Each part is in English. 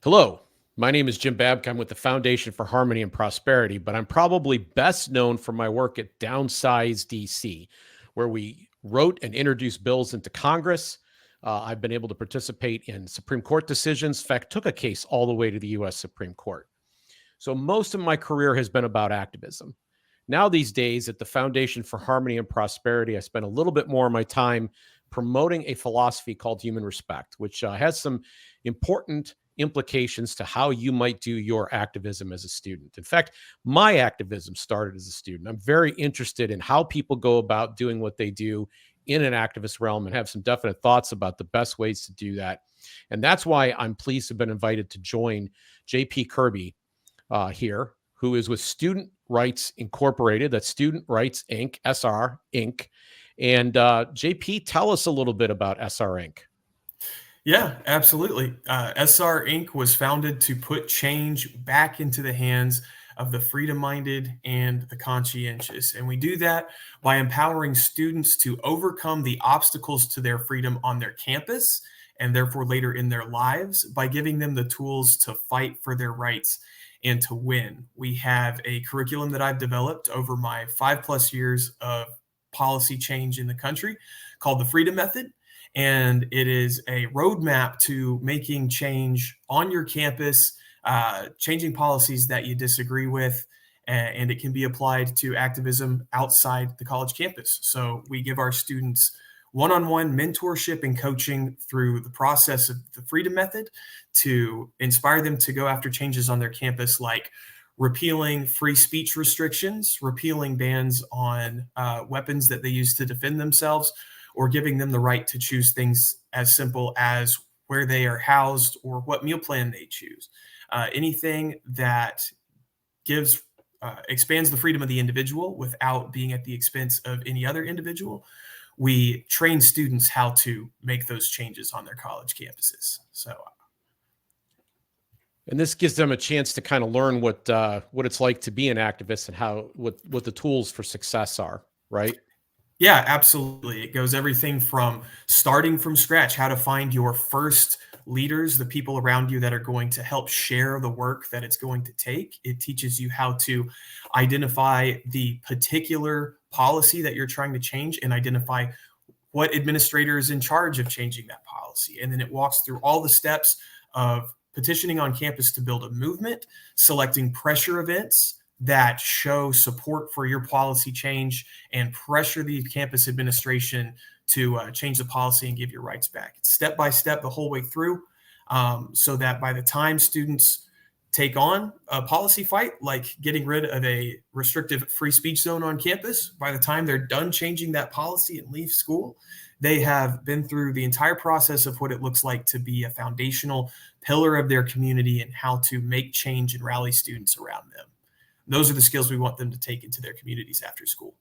Hello, my name is Jim Babka. I'm with the Foundation for Harmony and Prosperity, but I'm probably best known for my work at Downsize DC, where we wrote and introduced bills into Congress. I've been able to participate in Supreme Court decisions. In fact, took a case all the way to the U.S. Supreme Court. So most of my career has been about activism. Now, these days at the Foundation for Harmony and Prosperity, I spend a little bit more of my time promoting a philosophy called human respect, which has some important implications to how you might do your activism as a student. In fact, my activism started as a student. I'm very interested in how people go about doing what they do in an activist realm and have some definite thoughts about the best ways to do that. And that's why I'm pleased to have been invited to join JP Kirby here, who is with Student Rights Incorporated. That's Student Rights Inc., SR Inc. And JP, tell us a little bit about SR Inc. Yeah, absolutely. SR Inc. was founded to put change back into the hands of the freedom minded and the conscientious. And we do that by empowering students to overcome the obstacles to their freedom on their campus and therefore later in their lives by giving them the tools to fight for their rights and to win. We have a curriculum that I've developed over my 5+ years of policy change in the country called the Freedom Method. And it is a roadmap to making change on your campus, changing policies that you disagree with, and it can be applied to activism outside the college campus. So we give our students one-on-one mentorship and coaching through the process of the Freedom Method to inspire them to go after changes on their campus, like repealing free speech restrictions, repealing bans on weapons that they use to defend themselves, or giving them the right to choose things as simple as where they are housed or what meal plan they choose. Anything that gives expands the freedom of the individual without being at the expense of any other individual. We train students how to make those changes on their college campuses. And this gives them a chance to kind of learn what it's like to be an activist and what the tools for success are, right? Yeah, absolutely. It goes everything from starting from scratch, how to find your first leaders, the people around you that are going to help share the work that it's going to take. It teaches you how to identify the particular policy that you're trying to change and identify what administrator is in charge of changing that policy. And then it walks through all the steps of petitioning on campus to build a movement, selecting pressure events that show support for your policy change, and pressure the campus administration to change the policy and give your rights back. It's step by step the whole way through, so that by the time students take on a policy fight, like getting rid of a restrictive free speech zone on campus, by the time they're done changing that policy and leave school, they have been through the entire process of what it looks like to be a foundational pillar of their community and how to make change and rally students around them. Those are the skills we want them to take into their communities after school.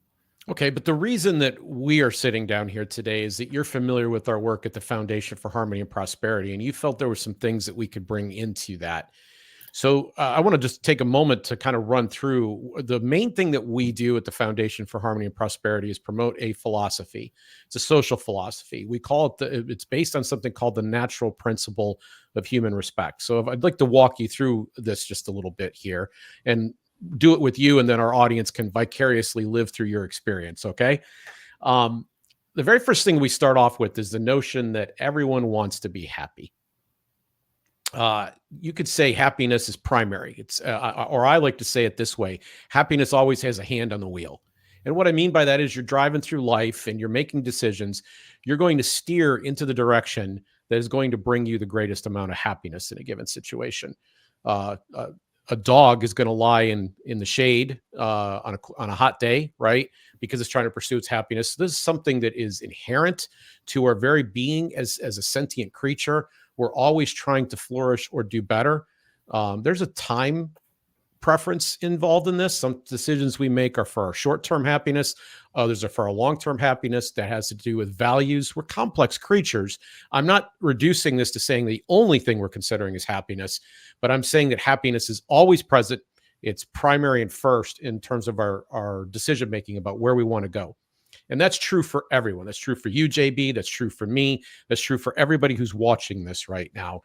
Okay, but the reason that we are sitting down here today is that you're familiar with our work at the Foundation for Harmony and Prosperity, and you felt there were some things that we could bring into that. So I want to just take a moment to kind of run through the main thing that we do at the Foundation for Harmony and Prosperity is promote a philosophy. It's a social philosophy. We call it, it's based on something called the natural principle of human respect. So I'd like to walk you through this just a little bit here and do it with you, and then our audience can vicariously live through your experience. Okay. The very first thing we start off with is the notion that everyone wants to be happy. You could say happiness is primary. It's, or I like to say it this way: happiness always has a hand on the wheel. And what I mean by that is you're driving through life and you're making decisions. You're going to steer into the direction that is going to bring you the greatest amount of happiness in a given situation. A dog is going to lie in the shade on a hot day, right? Because it's trying to pursue its happiness. So this is something that is inherent to our very being as a sentient creature. We're always trying to flourish or do better. There's a time preference involved in this. Some decisions we make are for our short-term happiness. Others are for our long-term happiness. That has to do with values. We're complex creatures. I'm not reducing this to saying the only thing we're considering is happiness, but I'm saying that happiness is always present. It's primary and first in terms of our decision-making about where we want to go. And that's true for everyone. That's true for you, JB. That's true for me. That's true for everybody who's watching this right now.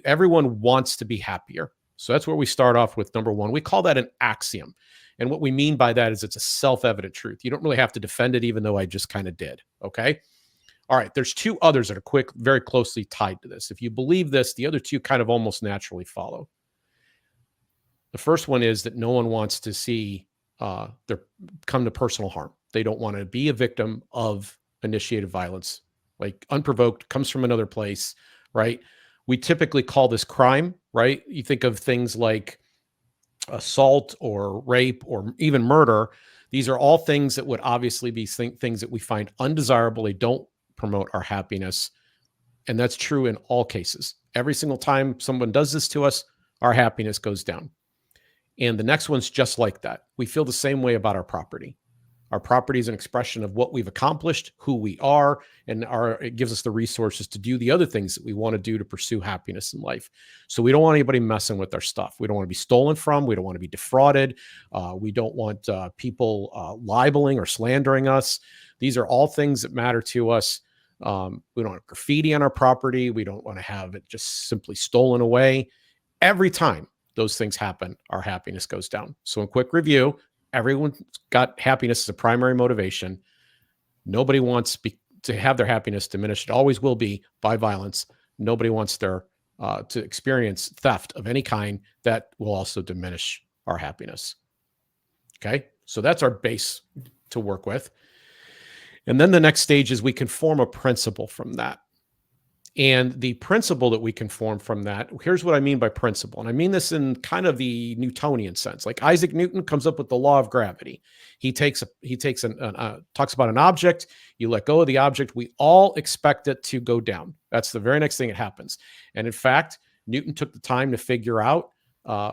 everyone wants to be happier. So that's where we start off with number one. We call that an axiom. And what we mean by that is it's a self-evident truth. You don't really have to defend it, even though I just kind of did. Okay. All right. There's two others that are very closely tied to this. If you believe this, the other two kind of almost naturally follow. The first one is that no one wants to see their come to personal harm. They don't want to be a victim of initiated violence, like unprovoked, comes from another place, right? We typically call this crime, right? You think of things like assault or rape or even murder. These are all things that would obviously be things that we find undesirable. They don't promote our happiness. And that's true in all cases. Every single time someone does this to us, our happiness goes down. And the next one's just like that. We feel the same way about our property. Our property is an expression of what we've accomplished, who we are, and it gives us the resources to do the other things that we want to do to pursue happiness in life. So we don't want anybody messing with our stuff. We don't want to be stolen from. We don't want to be defrauded. We don't want people libeling or slandering us. These are all things that matter to us. We don't want graffiti on our property. We don't want to have it just simply stolen away. Every time those things happen, our happiness goes down. So in quick review, everyone's got happiness as a primary motivation. Nobody wants to have their happiness diminished. It always will be by violence. Nobody wants to experience theft of any kind. That will also diminish our happiness. Okay, so that's our base to work with. And then the next stage is we can form a principle from that. And the principle that we can form from that, here's what I mean by principle. And I mean this in kind of the Newtonian sense. Like Isaac Newton comes up with the law of gravity. He talks about an object. You let go of the object. We all expect it to go down. That's the very next thing that happens. And in fact, Newton took the time to figure out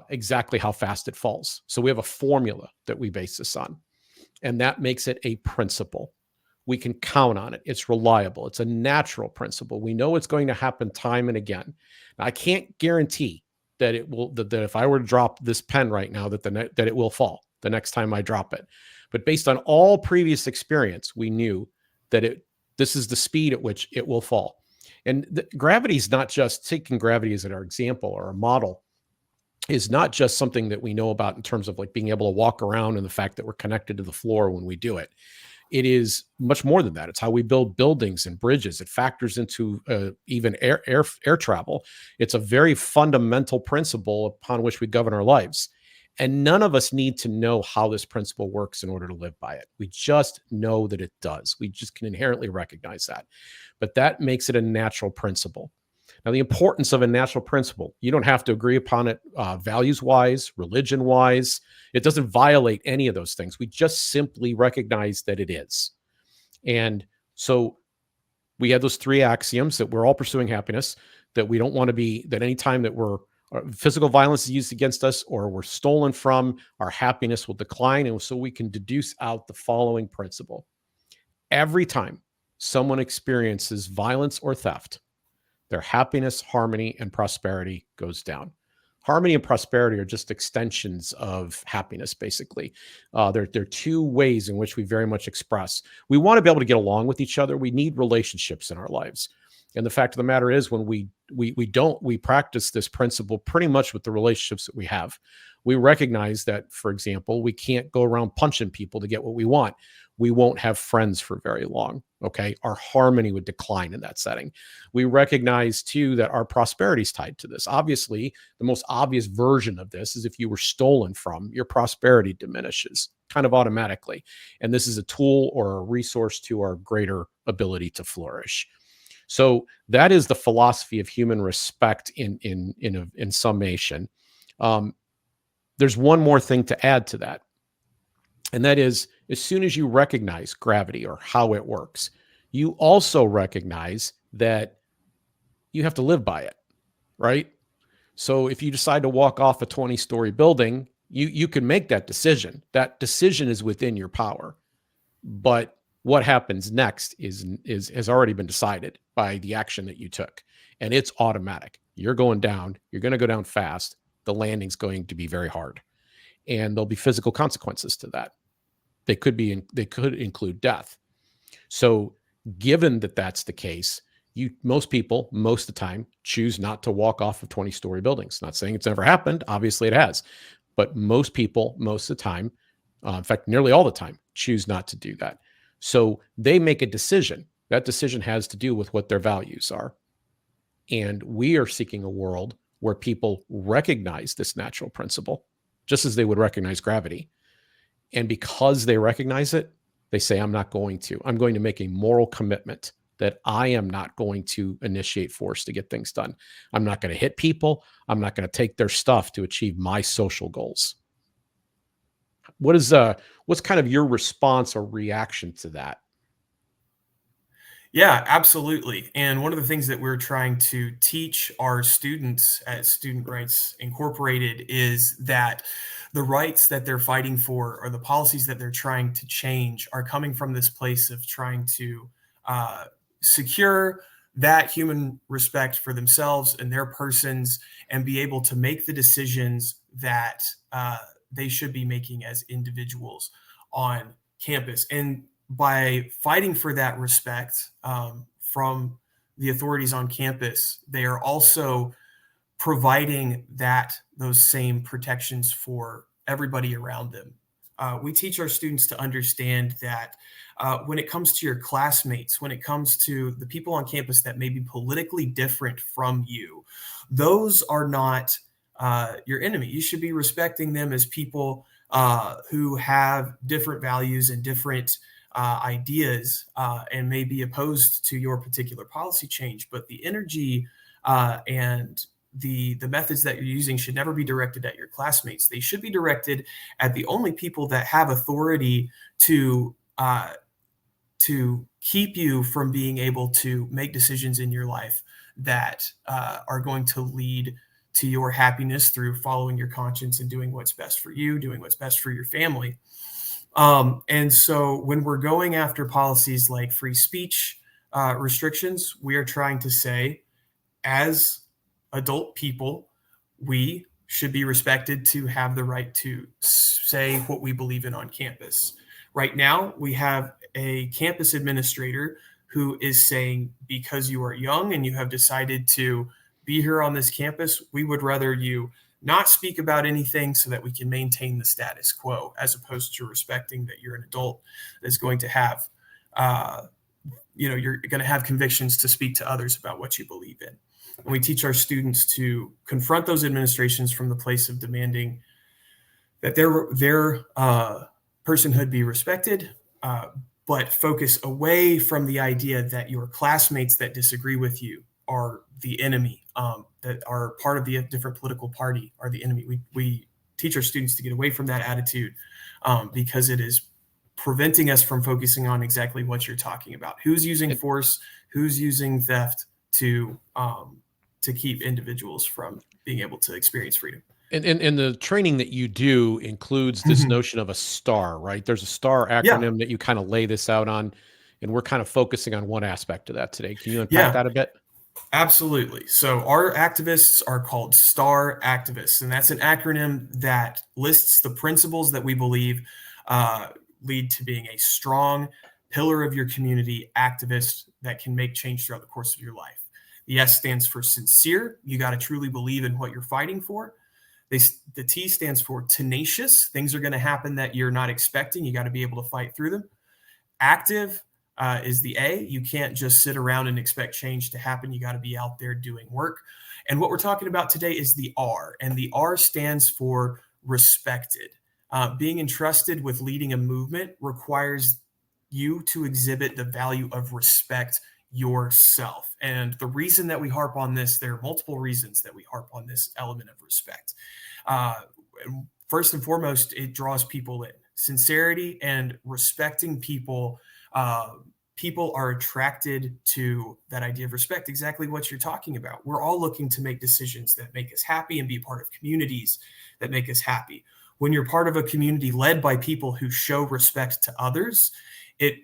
exactly how fast it falls. So we have a formula that we base this on. And that makes it a principle. We can count on it. It's reliable. It's a natural principle. We know it's going to happen time and again. Now, I can't guarantee that it will. That if I were to drop this pen right now, that it will fall the next time I drop it. But based on all previous experience, we knew that this is the speed at which it will fall. And gravity is not just taking gravity as our example or a model. Is not just something that we know about in terms of like being able to walk around and the fact that we're connected to the floor when we do it. It is much more than that. It's how we build buildings and bridges. It factors into even air travel. It's a very fundamental principle upon which we govern our lives. And none of us need to know how this principle works in order to live by it. We just know that it does. We just can inherently recognize that. But that makes it a natural principle. Now, the importance of a natural principle, you don't have to agree upon it values-wise, religion-wise. It doesn't violate any of those things. We just simply recognize that it is. And so we have those three axioms that we're all pursuing happiness, that we don't want to be, that anytime that physical violence is used against us or we're stolen from, our happiness will decline. And so we can deduce out the following principle. Every time someone experiences violence or theft, their happiness, harmony, and prosperity goes down. Harmony and prosperity are just extensions of happiness, basically. They're two ways in which we very much express. We want to be able to get along with each other. We need relationships in our lives. And the fact of the matter is, when we practice this principle pretty much with the relationships that we have. We recognize that, for example, we can't go around punching people to get what we want. We won't have friends for very long. Okay. Our harmony would decline in that setting. We recognize too that our prosperity is tied to this. Obviously, the most obvious version of this is if you were stolen from, your prosperity diminishes kind of automatically. And this is a tool or a resource to our greater ability to flourish. So that is the philosophy of human respect in summation. There's one more thing to add to that. And that is, as soon as you recognize gravity or how it works, you also recognize that you have to live by it, right? So if you decide to walk off a 20-story building, you can make that decision. That decision is within your power. But what happens next has already been decided by the action that you took. And it's automatic. You're going down. You're going to go down fast. The landing's going to be very hard. And there'll be physical consequences to that. They could include death. So given that that's the case, Most people, most of the time, choose not to walk off of 20-story buildings. Not saying it's never happened. Obviously, it has. But most people, most of the time, in fact, nearly all the time, choose not to do that. So they make a decision. That decision has to do with what their values are. And we are seeking a world where people recognize this natural principle, just as they would recognize gravity. And because they recognize it, they say, I'm going to make a moral commitment that I am not going to initiate force to get things done. I'm not going to hit people. I'm not going to take their stuff to achieve my social goals. What's kind of your response or reaction to that? Yeah, absolutely. And one of the things that we're trying to teach our students at Student Rights Incorporated is that the rights that they're fighting for or the policies that they're trying to change are coming from this place of trying to secure that human respect for themselves and their persons and be able to make the decisions that they should be making as individuals on campus. And by fighting for that respect from the authorities on campus, they are also providing those same protections for everybody around them. We teach our students to understand that when it comes to your classmates, when it comes to the people on campus that may be politically different from you, those are not your enemy. You should be respecting them as people who have different values and different ideas and may be opposed to your particular policy change. But the energy and the methods that you're using should never be directed at your classmates. They should be directed at the only people that have authority to keep you from being able to make decisions in your life that are going to lead to your happiness through following your conscience and doing what's best for you, doing what's best for your family. And so when we're going after policies like free speech restrictions, we are trying to say, as adult people, we should be respected to have the right to say what we believe in on campus. Right now, we have a campus administrator who is saying, because you are young and you have decided to be here on this campus, we would rather you not speak about anything so that we can maintain the status quo, as opposed to respecting that you're an adult that's going to have, you're going to have convictions to speak to others about what you believe in. And we teach our students to confront those administrations from the place of demanding that their personhood be respected, but focus away from the idea that your classmates that disagree with you are the enemy, that are part of the different political party are the enemy. We teach our students to get away from that attitude because it is preventing us from focusing on exactly what you're talking about. Who's using force, who's using theft to keep individuals from being able to experience freedom. And the training that you do includes this notion of a STAR, right? There's a STAR acronym that you kind of lay this out on, and we're kind of focusing on one aspect of that today. Can you unpack that a bit? Absolutely. So our activists are called STAR activists, and that's an acronym that lists the principles that we believe lead to being a strong pillar of your community activist that can make change throughout the course of your life. The S stands for sincere. You got to truly believe in what you're fighting for. The T stands for tenacious. Things are going to happen that you're not expecting. You got to be able to fight through them. Active is the A. You can't just sit around and expect change to happen. You got to be out there doing work. And what we're talking about today is the R. And the R stands for respected. Being entrusted with leading a movement requires you to exhibit the value of respect yourself. And the reason that we harp on this, there are multiple reasons that we harp on this element of respect. First and foremost, it draws people in. Sincerity and respecting people, people are attracted to that idea of respect, exactly what you're talking about. We're all looking to make decisions that make us happy and be part of communities that make us happy. When you're part of a community led by people who show respect to others, it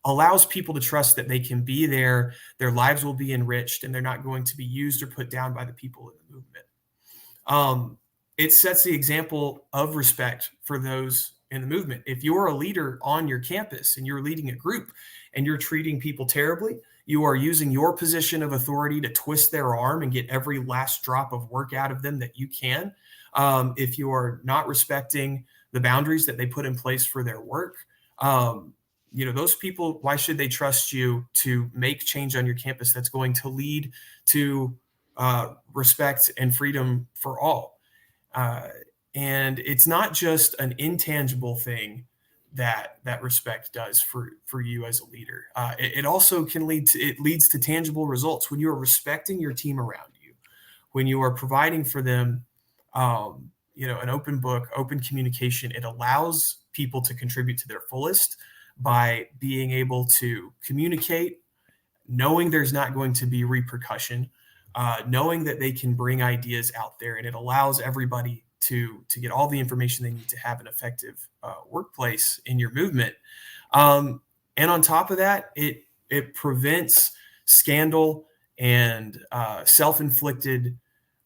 allows people to trust that they can be there, their lives will be enriched, and they're not going to be used or put down by the people in the movement. It sets the example of respect for those in the movement. If you're a leader on your campus and you're leading a group and you're treating people terribly, You are using your position of authority to twist their arm and get every last drop of work out of them that you can. If you are not respecting the boundaries that they put in place for their work, those people, why should they trust you to make change on your campus that's going to lead to respect and freedom for all? And it's not just an intangible thing that respect does for you as a leader. It also can leads to tangible results when you are respecting your team around you, when you are providing for them, an open book, open communication. It allows people to contribute to their fullest by being able to communicate, knowing there's not going to be repercussion, knowing that they can bring ideas out there, and it allows everybody to get all the information they need to have an effective workplace in your movement. And on top of that, it prevents scandal and self-inflicted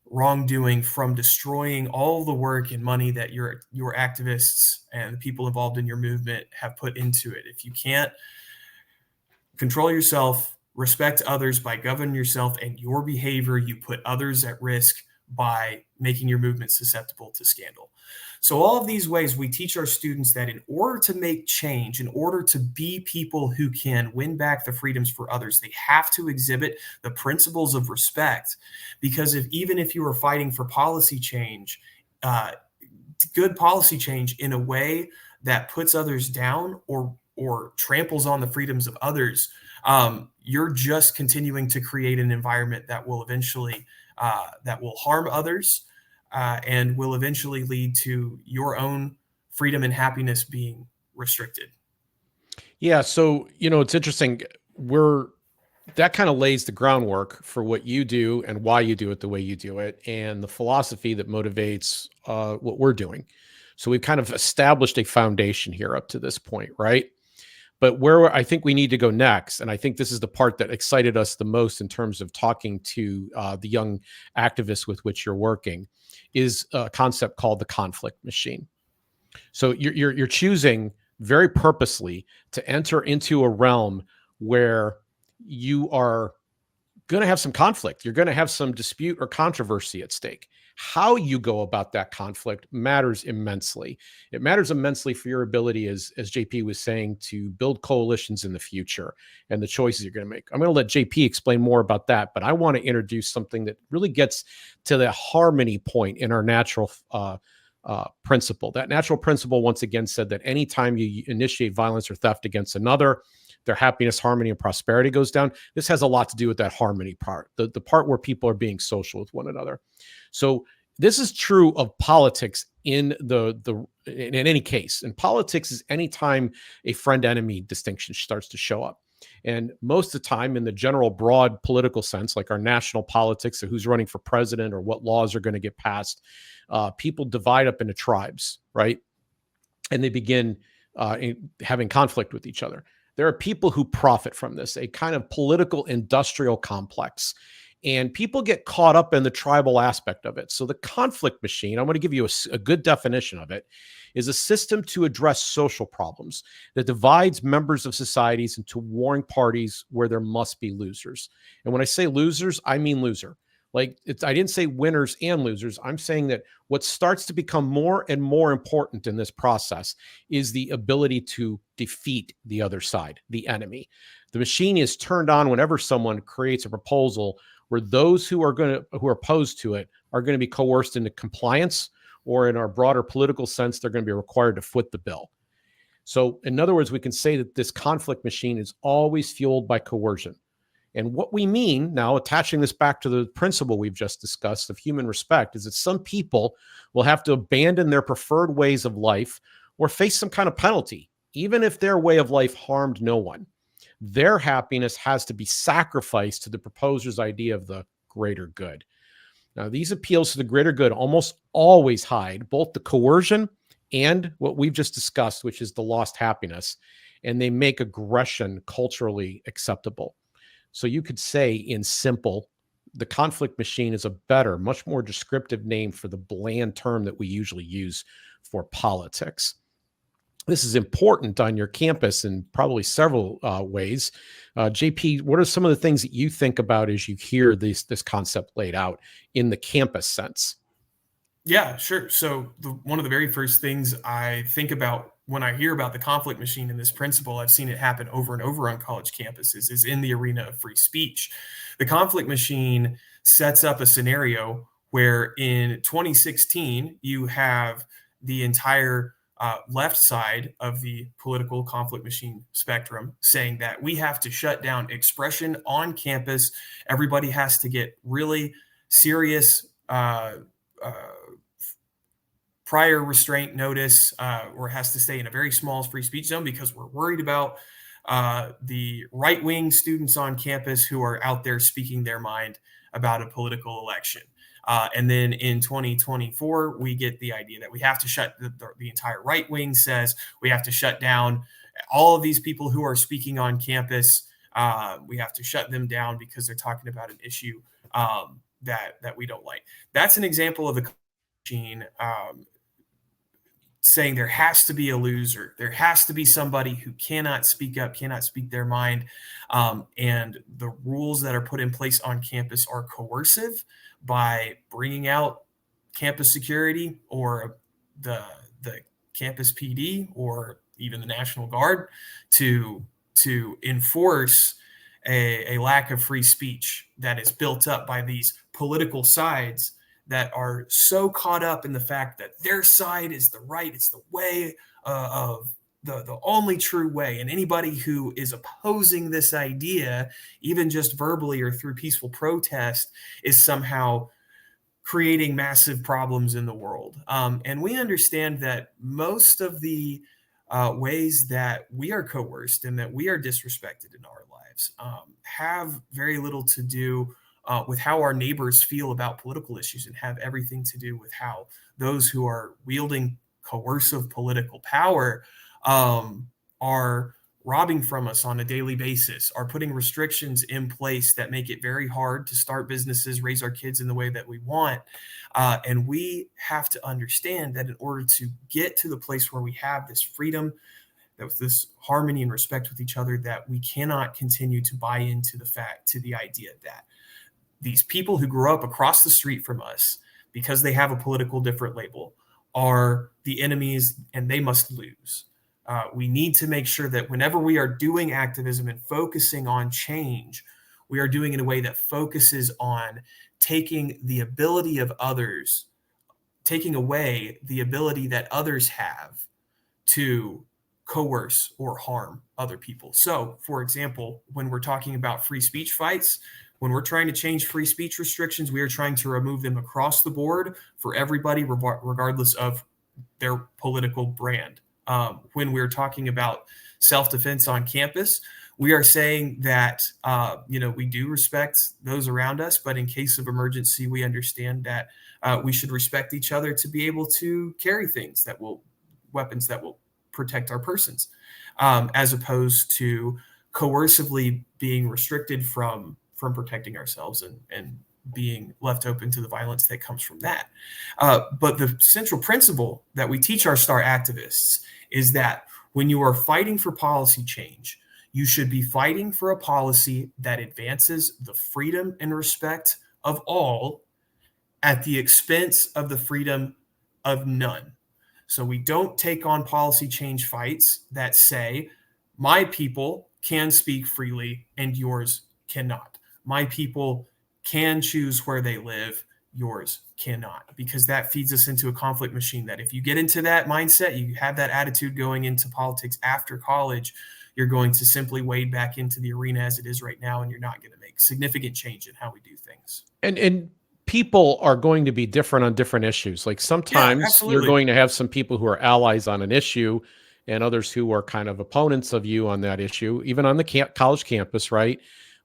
wrongdoing from destroying all the work and money that your activists and the people involved in your movement have put into it. If you can't control yourself, respect others by governing yourself and your behavior, you put others at risk by making your movement susceptible to scandal. So all of these ways we teach our students that in order to make change, in order to be people who can win back the freedoms for others, they have to exhibit the principles of respect. Because even if you are fighting for policy change, good policy change in a way that puts others down or tramples on the freedoms of others, you're just continuing to create an environment that will eventually that will harm others and will eventually lead to your own freedom and happiness being restricted. Yeah. So, it's interesting. That kind of lays the groundwork for what you do and why you do it the way you do it, and the philosophy that motivates what we're doing. So we've kind of established a foundation here up to this point, right? But where I think we need to go next, and I think this is the part that excited us the most in terms of talking to the young activists with which you're working, is a concept called the conflict machine. So you're choosing very purposely to enter into a realm where you are going to have some conflict. You're going to have some dispute or controversy at stake. How you go about that conflict matters immensely. It matters immensely for your ability, as JP was saying, to build coalitions in the future and the choices you're going to make. I'm going to let JP explain more about that, but I want to introduce something that really gets to the harmony point in our natural principle. That natural principle, once again, said that anytime you initiate violence or theft against another, their happiness, harmony, and prosperity goes down. This has a lot to do with that harmony part, the part where people are being social with one another. So this is true of politics in any case. In politics is anytime a friend-enemy distinction starts to show up. And most of the time in the general broad political sense, like our national politics, so who's running for president or what laws are going to get passed, people divide up into tribes, right? And they begin having conflict with each other. There are people who profit from this, a kind of political industrial complex. And people get caught up in the tribal aspect of it. So the conflict machine, I'm going to give you a good definition of it, is a system to address social problems that divides members of societies into warring parties where there must be losers. And when I say losers, I mean loser. Like I didn't say winners and losers. I'm saying that what starts to become more and more important in this process is the ability to defeat the other side, the enemy. The machine is turned on whenever someone creates a proposal where those who are opposed to it are going to be coerced into compliance, or in our broader political sense, they're going to be required to foot the bill. So in other words, we can say that this conflict machine is always fueled by coercion. And what we mean now, attaching this back to the principle we've just discussed of human respect, is that some people will have to abandon their preferred ways of life or face some kind of penalty, even if their way of life harmed no one. Their happiness has to be sacrificed to the proposer's idea of the greater good. Now, these appeals to the greater good almost always hide both the coercion and what we've just discussed, which is the lost happiness, and they make aggression culturally acceptable. So you could say, in simple, the conflict machine is a better, much more descriptive name for the bland term that we usually use for politics. this is important on your campus in probably several ways. JP, what are some of the things that you think about as you hear this concept laid out in the campus sense? Yeah, sure. So one of the very first things I think about when I hear about the conflict machine and this principle, I've seen it happen over and over on college campuses, is in the arena of free speech. The conflict machine sets up a scenario where in 2016 you have the entire left side of the political conflict machine spectrum saying that we have to shut down expression on campus. Everybody has to get really serious uh, prior restraint notice, or has to stay in a very small free speech zone because we're worried about the right wing students on campus who are out there speaking their mind about a political election. And then in 2024, we get the idea that we have to shut the entire right wing says we have to shut down all of these people who are speaking on campus. We have to shut them down because they're talking about an issue that we don't like. That's an example of the machine saying there has to be a loser. There has to be somebody who cannot speak up, cannot speak their mind. And the rules that are put in place on campus are coercive by bringing out campus security or the campus PD or even the National Guard to enforce a lack of free speech that is built up by these political sides that are so caught up in the fact that their side is the right, it's the way of the only true way. And anybody who is opposing this idea, even just verbally or through peaceful protest, is somehow creating massive problems in the world. And we understand that most of the ways that we are coerced and that we are disrespected in our lives have very little to do with how our neighbors feel about political issues and have everything to do with how those who are wielding coercive political power are robbing from us on a daily basis, are putting restrictions in place that make it very hard to start businesses, raise our kids in the way that we want. And we have to understand that in order to get to the place where we have this freedom, that with this harmony and respect with each other, that we cannot continue to buy into the idea that these people who grew up across the street from us, because they have a political different label, are the enemies and they must lose. We need to make sure that whenever we are doing activism and focusing on change, we are doing it in a way that focuses on taking the ability of others, taking away the ability that others have to coerce or harm other people. So, for example, when we're talking about free speech fights, when we're trying to change free speech restrictions, we are trying to remove them across the board for everybody, regardless of their political brand. When we're talking about self-defense on campus, we are saying that we do respect those around us, but in case of emergency, we understand that we should respect each other to be able to carry weapons that will protect our persons, as opposed to coercively being restricted from protecting ourselves and being left open to the violence that comes from that. But the central principle that we teach our STAR activists is that when you are fighting for policy change, you should be fighting for a policy that advances the freedom and respect of all at the expense of the freedom of none. So we don't take on policy change fights that say, my people can speak freely and yours cannot. My people can choose where they live, yours cannot, because that feeds us into a conflict machine that if you get into that mindset, you have that attitude going into politics after college, you're going to simply wade back into the arena as it is right now, and you're not going to make significant change in how we do things. And people are going to be different on different issues. Like sometimes you're going to have some people who are allies on an issue and others who are kind of opponents of you on that issue, even on the college campus, right?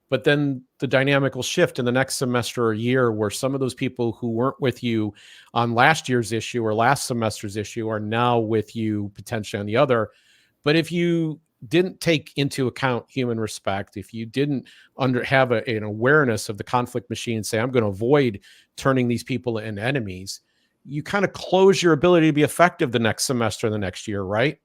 But then the dynamic will shift in the next semester or year where some of those people who weren't with you on last year's issue or last semester's issue are now with you potentially on the other. But if you didn't take into account human respect, if you didn't have an awareness of the conflict machine and say, I'm going to avoid turning these people into enemies, you kind of close your ability to be effective the next semester, the next year, right?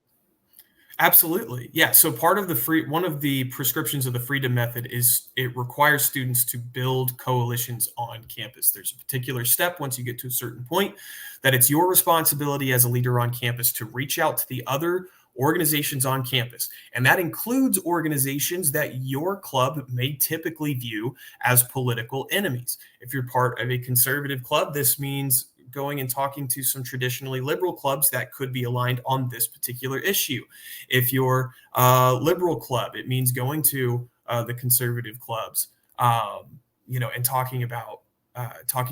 Absolutely. Yeah. So one of the prescriptions of the freedom method is it requires students to build coalitions on campus. There's a particular step once you get to a certain point that it's your responsibility as a leader on campus to reach out to the other organizations on campus. And that includes organizations that your club may typically view as political enemies. If you're part of a conservative club, this means going and talking to some traditionally liberal clubs that could be aligned on this particular issue. If you're a liberal club, it means going to the conservative clubs, and talking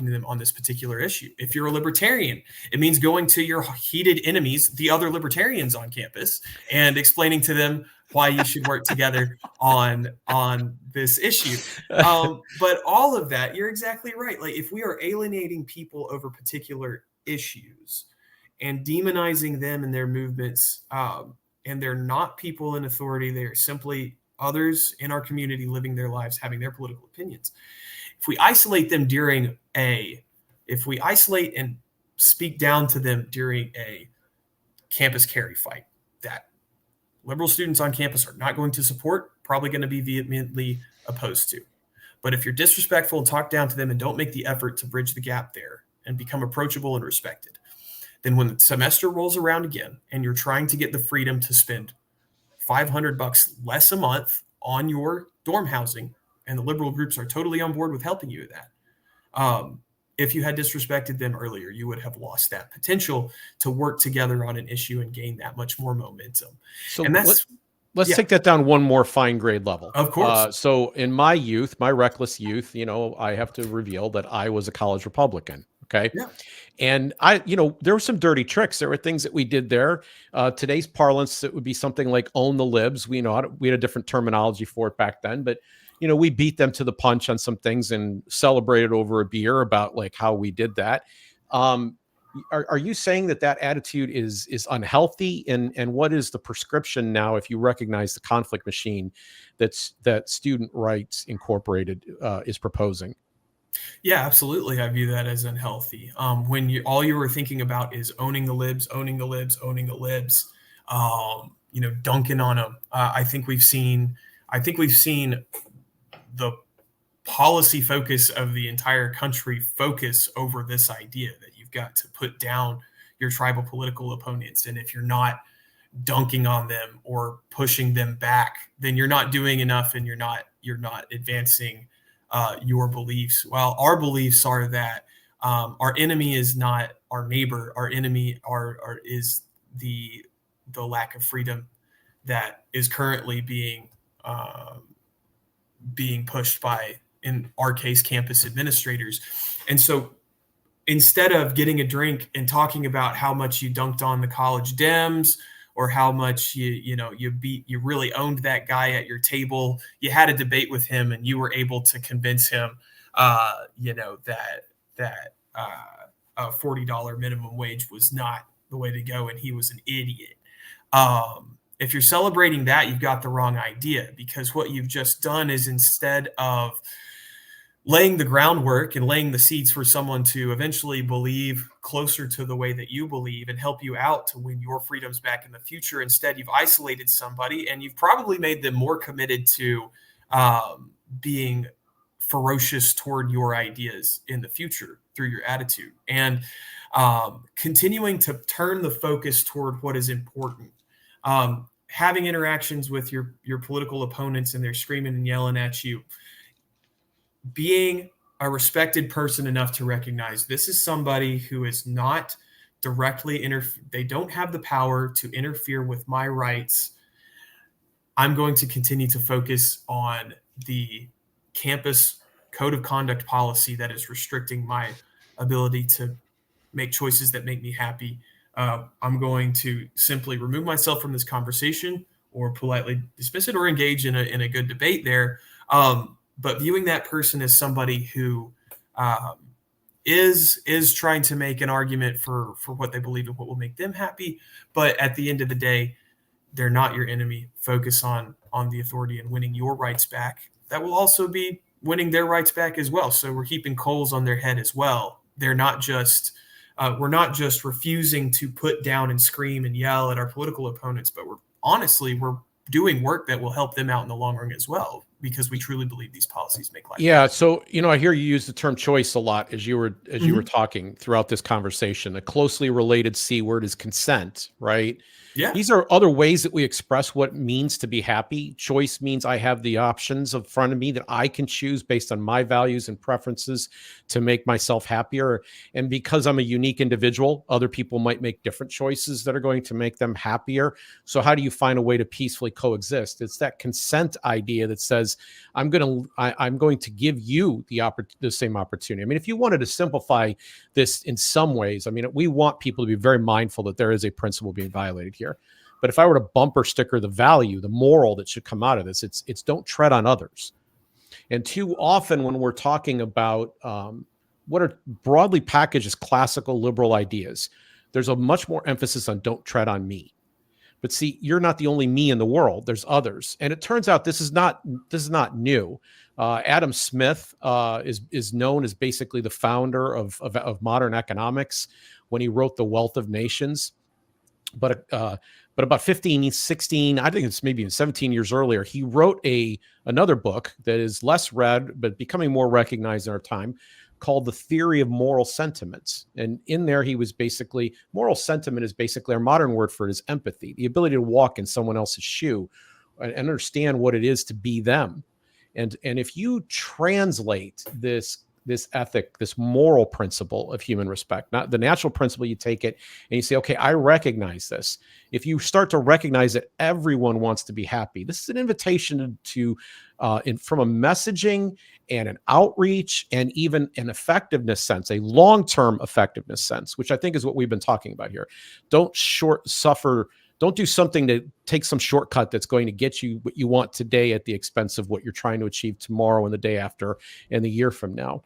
to them on this particular issue. If you're a libertarian, it means going to your heated enemies, the other libertarians on campus, and explaining to them why you should work together on this issue. But all of that, you're exactly right. Like, if we are alienating people over particular issues and demonizing them and their movements, and they're not people in authority, they are simply others in our community living their lives, having their political opinions. If we isolate and speak down to them during a campus carry fight that liberal students on campus are not going to support, probably going to be vehemently opposed to. But if you're disrespectful and talk down to them and don't make the effort to bridge the gap there and become approachable and respected, then when the semester rolls around again and you're trying to get the freedom to spend $500 less a month on your dorm housing, and the liberal groups are totally on board with helping you with that. If you had disrespected them earlier, you would have lost that potential to work together on an issue and gain that much more momentum. So and that's let's take that down one more fine grade level. Of course. So in my youth, my reckless youth, I have to reveal that I was a college Republican. Okay. Yeah. And there were some dirty tricks. There were things that we did there. Today's parlance, it would be something like own the libs. We had a different terminology for it back then, but we beat them to the punch on some things and celebrated over a beer about like how we did that. Are you saying that attitude is unhealthy? And what is the prescription now, if you recognize the conflict machine that Student Rights Incorporated is proposing? Yeah, absolutely. I view that as unhealthy. When all you were thinking about is owning the libs, dunking on them. I think we've seen the policy focus of the entire country focus over this idea that you've got to put down your tribal political opponents. And if you're not dunking on them or pushing them back, then you're not doing enough and you're not advancing your beliefs. Well, our beliefs are that our enemy is not our neighbor. Our enemy is the lack of freedom that is currently being pushed by, in our case, campus administrators. And so instead of getting a drink and talking about how much you dunked on the college Dems or how much you really owned that guy at your table, you had a debate with him and you were able to convince him that a $40 minimum wage was not the way to go and he was an idiot. If you're celebrating that, you've got the wrong idea, because what you've just done is, instead of laying the groundwork and laying the seeds for someone to eventually believe closer to the way that you believe and help you out to win your freedoms back in the future, instead you've isolated somebody and you've probably made them more committed to being ferocious toward your ideas in the future through your attitude, and continuing to turn the focus toward what is important. Having interactions with your political opponents and they're screaming and yelling at you, being a respected person enough to recognize this is somebody who is not directly they don't have the power to interfere with my rights. I'm going to continue to focus on the campus code of conduct policy that is restricting my ability to make choices that make me happy. I'm going to simply remove myself from this conversation or politely dismiss it or engage in a good debate there. But viewing that person as somebody who is trying to make an argument for what they believe and what will make them happy. But at the end of the day, they're not your enemy. Focus on the authority and winning your rights back. That will also be winning their rights back as well. So we're heaping coals on their head as well. They're not just we're not just refusing to put down and scream and yell at our political opponents, but we're honestly, we're doing work that will help them out in the long run as well, because we truly believe these policies make life Yeah, better. so I hear you use the term choice a lot as you were Mhm. talking throughout this conversation. A closely related C word is consent, right? Yeah. These are other ways that we express what it means to be happy. Choice means I have the options in front of me that I can choose based on my values and preferences to make myself happier. And because I'm a unique individual, other people might make different choices that are going to make them happier. So how do you find a way to peacefully coexist? It's that consent idea that says I'm going to give you the same opportunity. I mean, if you wanted to simplify this in some ways, I mean, we want people to be very mindful that there is a principle being violated here. But if I were to bumper sticker the value, the moral that should come out of this, it's don't tread on others. And too often when we're talking about what are broadly packaged as classical liberal ideas, there's a much more emphasis on don't tread on me. But see, you're not the only me in the world. There's others, and it turns out this is not new. Adam Smith is known as basically the founder of modern economics when he wrote The Wealth of Nations. But about 15, 16, I think it's maybe even 17 years earlier, he wrote another book that is less read but becoming more recognized in our time, called The Theory of Moral Sentiments. And in there, he was basically, moral sentiment is basically, our modern word for it is empathy, the ability to walk in someone else's shoe and understand what it is to be them. And if you translate this ethic, this moral principle of human respect, not the natural principle, you take it and you say, okay, I recognize this. If you start to recognize that everyone wants to be happy, this is an invitation to from a messaging and an outreach and even an effectiveness sense, a long-term effectiveness sense, which I think is what we've been talking about here. Don't do something to take some shortcut that's going to get you what you want today at the expense of what you're trying to achieve tomorrow and the day after and the year from now.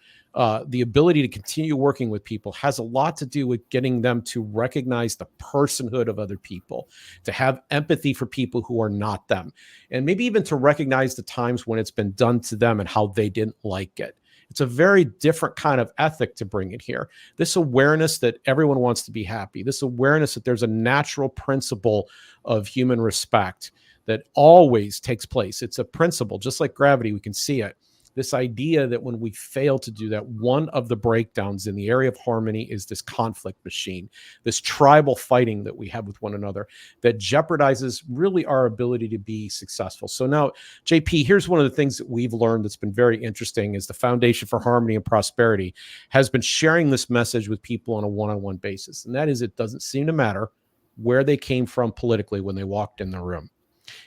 The ability to continue working with people has a lot to do with getting them to recognize the personhood of other people, to have empathy for people who are not them, and maybe even to recognize the times when it's been done to them and how they didn't like it. It's a very different kind of ethic to bring in here. This awareness that everyone wants to be happy, this awareness that there's a natural principle of human respect that always takes place. It's a principle, just like gravity, we can see it. This idea that when we fail to do that, one of the breakdowns in the area of harmony is this conflict machine, this tribal fighting that we have with one another that jeopardizes really our ability to be successful. So now, JP, here's one of the things that we've learned that's been very interesting is the Foundation for Harmony and Prosperity has been sharing this message with people on a one-on-one basis. And that is, it doesn't seem to matter where they came from politically when they walked in the room.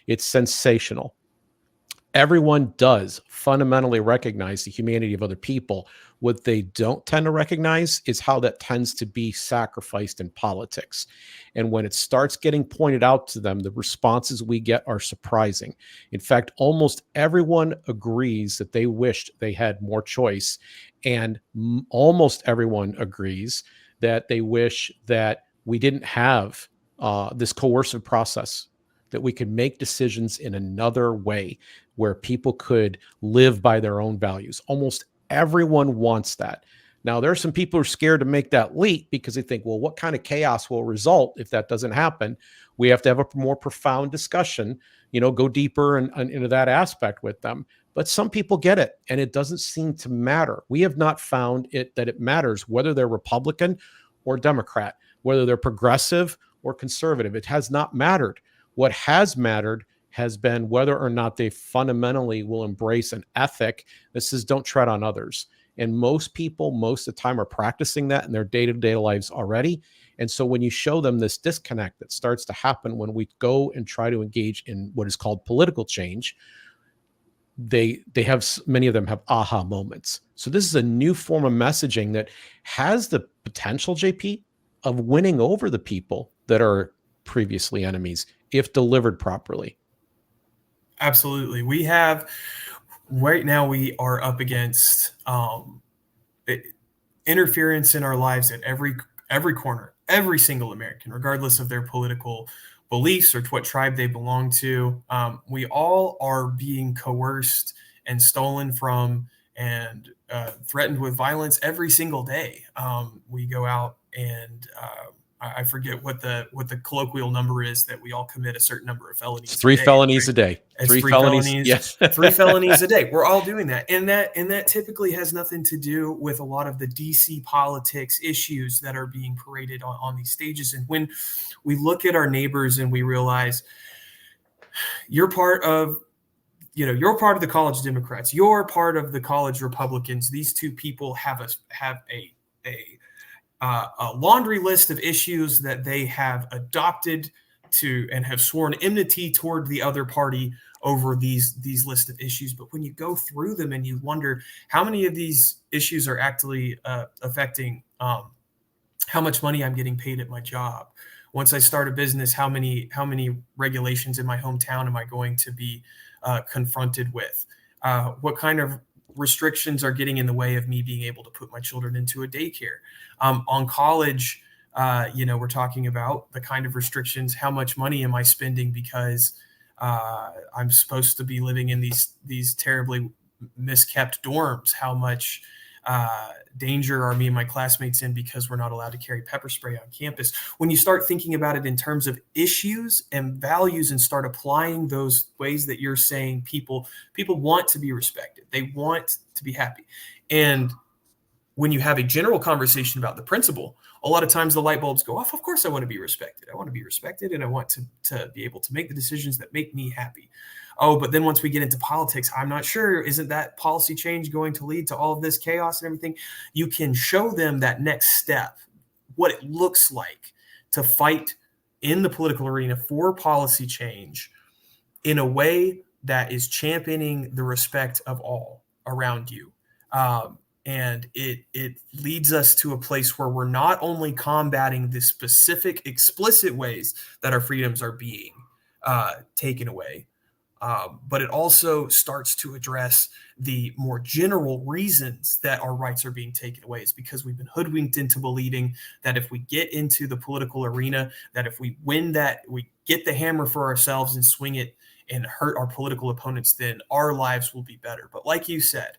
It's sensational. Everyone does fundamentally recognize the humanity of other people. What they don't tend to recognize is how that tends to be sacrificed in politics. And when it starts getting pointed out to them, the responses we get are surprising. In fact, almost everyone agrees that they wished they had more choice. And almost everyone agrees that they wish that we didn't have this coercive process, that we could make decisions in another way where people could live by their own values. Almost everyone wants that. Now, there are some people who are scared to make that leap because they think, well, what kind of chaos will result if that doesn't happen? We have to have a more profound discussion, go deeper and into that aspect with them. But some people get it, and it doesn't seem to matter. We have not found that it matters whether they're Republican or Democrat, whether they're progressive or conservative. It has not mattered. What has mattered has been whether or not they fundamentally will embrace an ethic that says don't tread on others. And most people, most of the time, are practicing that in their day-to-day lives already. And so when you show them this disconnect that starts to happen when we go and try to engage in what is called political change, they have, many of them have aha moments. So this is a new form of messaging that has the potential, JP, of winning over the people that are previously enemies if delivered properly. Absolutely. Right now, we are up against interference in our lives at every corner, every single American, regardless of their political beliefs or to what tribe they belong to. We all are being coerced and stolen from and threatened with violence every single day. We go out and I forget what the colloquial number is that we all commit a certain number of felonies. It's 3 felonies a day. It's 3 felonies. Yes. 3 felonies a day. We're all doing that. And that typically has nothing to do with a lot of the DC politics issues that are being paraded on these stages. And when we look at our neighbors and we realize you're part of the college Democrats, you're part of the college Republicans. These two people have a laundry list of issues that they have adopted to and have sworn enmity toward the other party over these list of issues. But when you go through them and you wonder how many of these issues are actually affecting how much money I'm getting paid at my job. Once I start a business, how many regulations in my hometown am I going to be confronted with? What kind of restrictions are getting in the way of me being able to put my children into a daycare? On college, we're talking about the kind of restrictions. How much money am I spending because I'm supposed to be living in these terribly miskept dorms? How much danger are me and my classmates in because we're not allowed to carry pepper spray on campus? When you start thinking about it in terms of issues and values and start applying those ways that you're saying, people want to be respected. They want to be happy. And when you have a general conversation about the principle, a lot of times the light bulbs go off. Of course, I want to be respected. I want to be respected, and I want to be able to make the decisions that make me happy. Oh, but then once we get into politics, I'm not sure, isn't that policy change going to lead to all of this chaos and everything? You can show them that next step, what it looks like to fight in the political arena for policy change in a way that is championing the respect of all around you. And it leads us to a place where we're not only combating the specific, explicit ways that our freedoms are being taken away, but it also starts to address the more general reasons that our rights are being taken away. It's because we've been hoodwinked into believing that if we get into the political arena, that if we win that, we get the hammer for ourselves and swing it and hurt our political opponents, then our lives will be better. But like you said,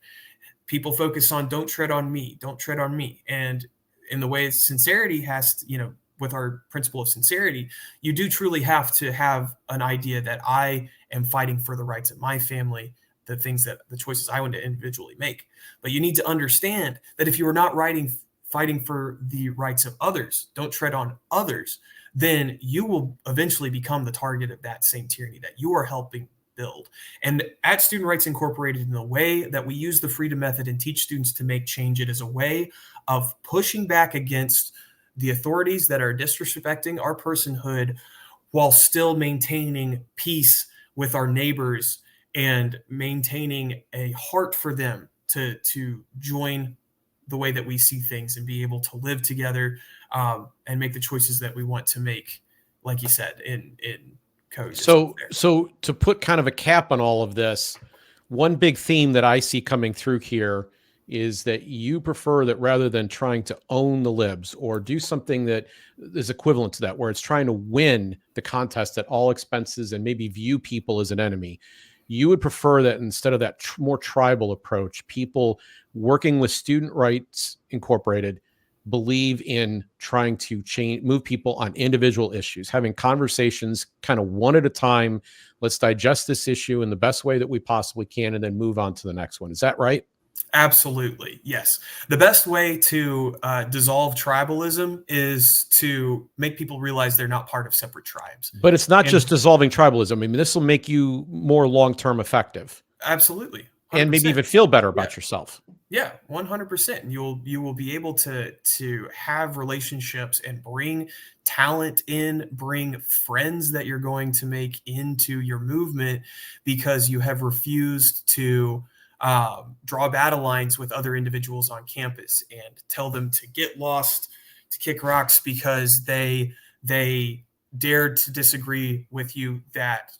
people focus on don't tread on me. And in the way sincerity has to, with our principle of sincerity, you do truly have to have an idea that I am fighting for the rights of my family, the choices I want to individually make. But you need to understand that if you are not fighting for the rights of others, don't tread on others, then you will eventually become the target of that same tyranny that you are helping build. And at Student Rights Incorporated, in the way that we use the freedom method and teach students to make change, it is a way of pushing back against the authorities that are disrespecting our personhood while still maintaining peace with our neighbors and maintaining a heart for them to join the way that we see things and be able to live together and make the choices that we want to make, like you said, in So to put kind of a cap on all of this, one big theme that I see coming through here is that you prefer that rather than trying to own the libs or do something that is equivalent to that, where it's trying to win the contest at all expenses and maybe view people as an enemy, you would prefer that instead of that more tribal approach, people working with Student Rights Incorporated believe in trying to move people on individual issues, having conversations kind of one at a time. Let's digest this issue in the best way that we possibly can and then move on to the next one. Is that right? Absolutely. Yes. The best way to dissolve tribalism is to make people realize they're not part of separate tribes. But it's not just dissolving tribalism. I mean, this will make you more long-term effective. Absolutely. 100%. And maybe even feel better about yourself. Yeah, 100%. You will be able to have relationships and bring talent in, bring friends that you're going to make into your movement because you have refused to draw battle lines with other individuals on campus and tell them to get lost, to kick rocks because they dared to disagree with you that,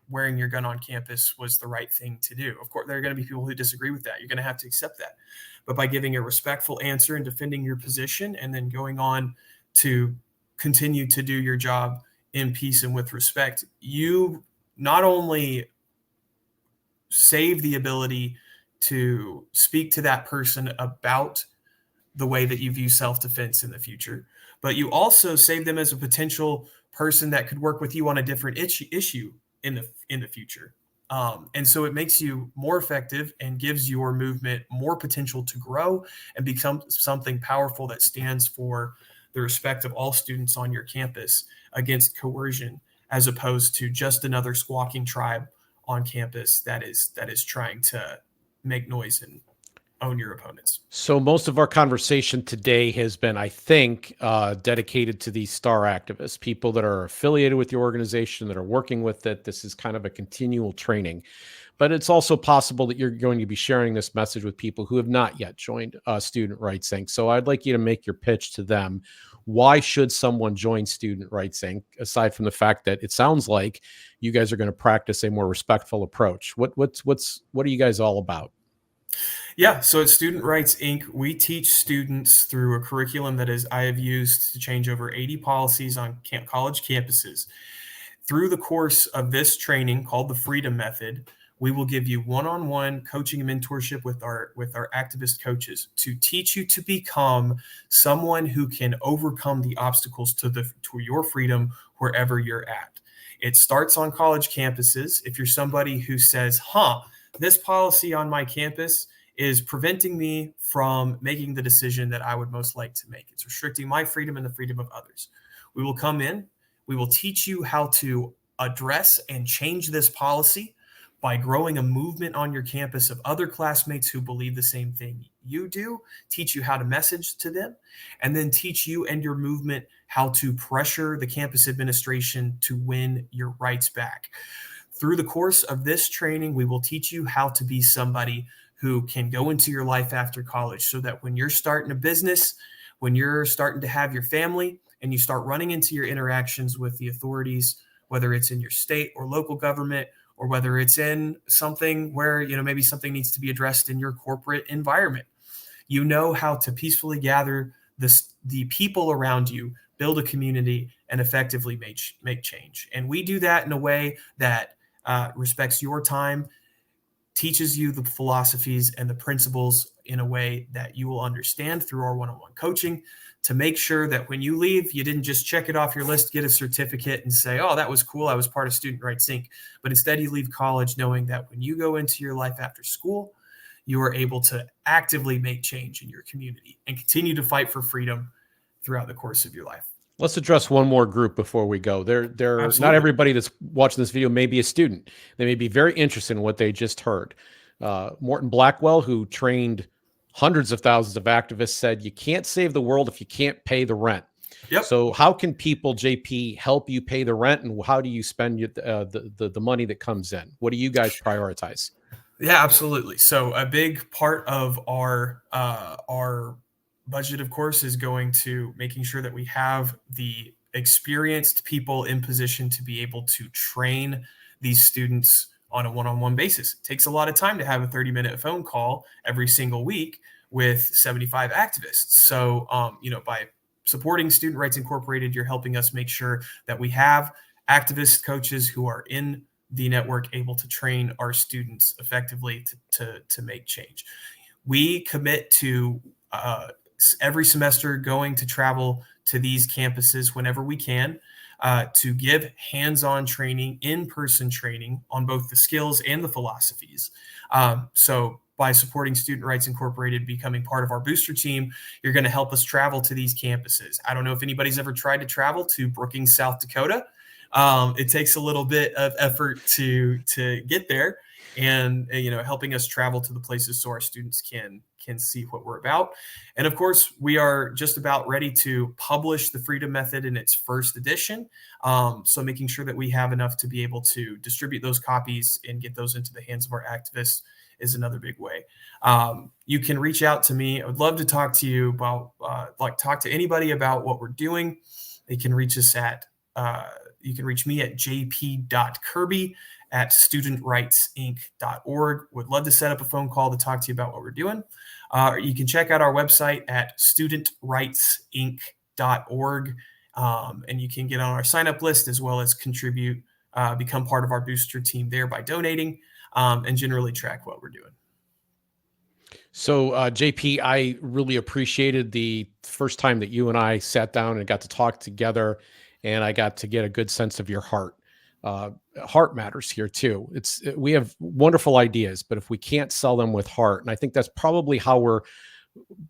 wearing your gun on campus was the right thing to do. Of course, there are going to be people who disagree with that. You're going to have to accept that. But by giving a respectful answer and defending your position and then going on to continue to do your job in peace and with respect, you not only save the ability to speak to that person about the way that you view self-defense in the future, but you also save them as a potential person that could work with you on a different issue in the future. And so it makes you more effective and gives your movement more potential to grow and become something powerful that stands for the respect of all students on your campus against coercion, as opposed to just another squawking tribe on campus that is trying to make noise and own your opponents. So most of our conversation today has been, I think, dedicated to these star activists, people that are affiliated with the organization, that are working with it. This is kind of a continual training. But it's also possible that you're going to be sharing this message with people who have not yet joined Student Rights Inc. So I'd like you to make your pitch to them. Why should someone join Student Rights Inc., aside from the fact that it sounds like you guys are going to practice a more respectful approach? What are you guys all about? Yeah, so at Student Rights Inc., we teach students through a curriculum that I have used to change over 80 policies on college campuses. Through the course of this training called the Freedom Method, we will give you one-on-one coaching and mentorship with our activist coaches to teach you to become someone who can overcome the obstacles to your freedom wherever you're at. It starts on college campuses. If you're somebody who says, this policy on my campus is preventing me from making the decision that I would most like to make. It's restricting my freedom and the freedom of others. We will come in. We will teach you how to address and change this policy by growing a movement on your campus of other classmates who believe the same thing you do, teach you how to message to them, and then teach you and your movement how to pressure the campus administration to win your rights back. Through the course of this training, we will teach you how to be somebody who can go into your life after college, so that when you're starting a business, when you're starting to have your family, and you start running into your interactions with the authorities, whether it's in your state or local government, or whether it's in something where, maybe something needs to be addressed in your corporate environment, you know how to peacefully gather the people around you, build a community, and effectively make change. And we do that in a way that respects your time, teaches you the philosophies and the principles in a way that you will understand through our one-on-one coaching, to make sure that when you leave, you didn't just check it off your list, get a certificate, and say, oh, that was cool, I was part of Student Rights Inc. But instead, you leave college knowing that when you go into your life after school, you are able to actively make change in your community and continue to fight for freedom throughout the course of your life. Let's address one more group before we go. They're not everybody that's watching this video may be a student. They may be very interested in what they just heard. Morton Blackwell, who trained hundreds of thousands of activists, said you can't save the world if you can't pay the rent. Yep. So how can people, JP, help you pay the rent, and how do you spend the money that comes in? What do you guys prioritize? Yeah, absolutely. So a big part of our budget, of course, is going to making sure that we have the experienced people in position to be able to train these students on a one-on-one basis. It takes a lot of time to have a 30-minute phone call every single week with 75 activists. So, by supporting Student Rights Incorporated, you're helping us make sure that we have activist coaches who are in the network able to train our students effectively to make change. We commit to every semester going to travel to these campuses whenever we can, to give hands-on training, in-person training on both the skills and the philosophies. So by supporting Student Rights Incorporated, becoming part of our booster team, you're going to help us travel to these campuses. I don't know if anybody's ever tried to travel to Brookings, South Dakota. It takes a little bit of effort to get there, and helping us travel to the places so our students can see what we're about. And of course, we are just about ready to publish the Freedom Method in its first edition. So making sure that we have enough to be able to distribute those copies and get those into the hands of our activists is another big way. You can reach out to me. I would love to talk to you about, talk to anybody about what we're doing. They can reach us at, you can reach me at jp.kirby@studentrightsinc.org. Would love to set up a phone call to talk to you about what we're doing. You can check out our website at studentrightsinc.org, and you can get on our sign-up list as well as contribute, become part of our booster team there by donating, and generally track what we're doing. So, JP, I really appreciated the first time that you and I sat down and got to talk together, and I got to get a good sense of your heart. Heart matters here too. We have wonderful ideas, but if we can't sell them with heart, and I think that's probably how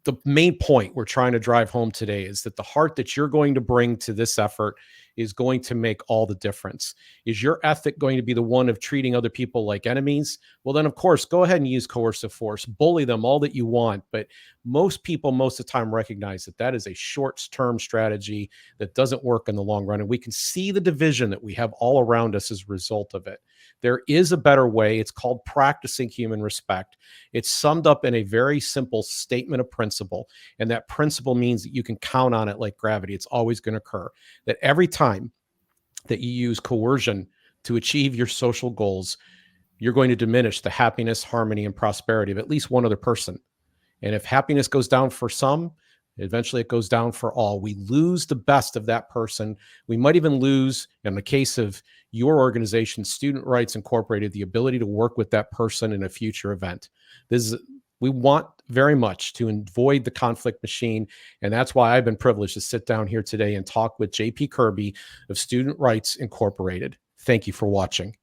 the main point we're trying to drive home today is that the heart that you're going to bring to this effort is going to make all the difference. Is your ethic going to be the one of treating other people like enemies? Well, then, of course, go ahead and use coercive force, bully them all that you want. But most people, most of the time, recognize that that is a short term strategy that doesn't work in the long run. And we can see the division that we have all around us as a result of it. There is a better way. It's called practicing human respect. It's summed up in a very simple statement of principle. And that principle means that you can count on it like gravity. It's always going to occur. That every time that you use coercion to achieve your social goals, you're going to diminish the happiness, harmony, and prosperity of at least one other person. And if happiness goes down for some, eventually it goes down for all. We lose the best of that person. We might even lose, in the case of your organization, Student Rights Incorporated, the ability to work with that person in a future event. We want very much to avoid the conflict machine. And that's why I've been privileged to sit down here today and talk with JP Kirby of Student Rights Incorporated. Thank you for watching.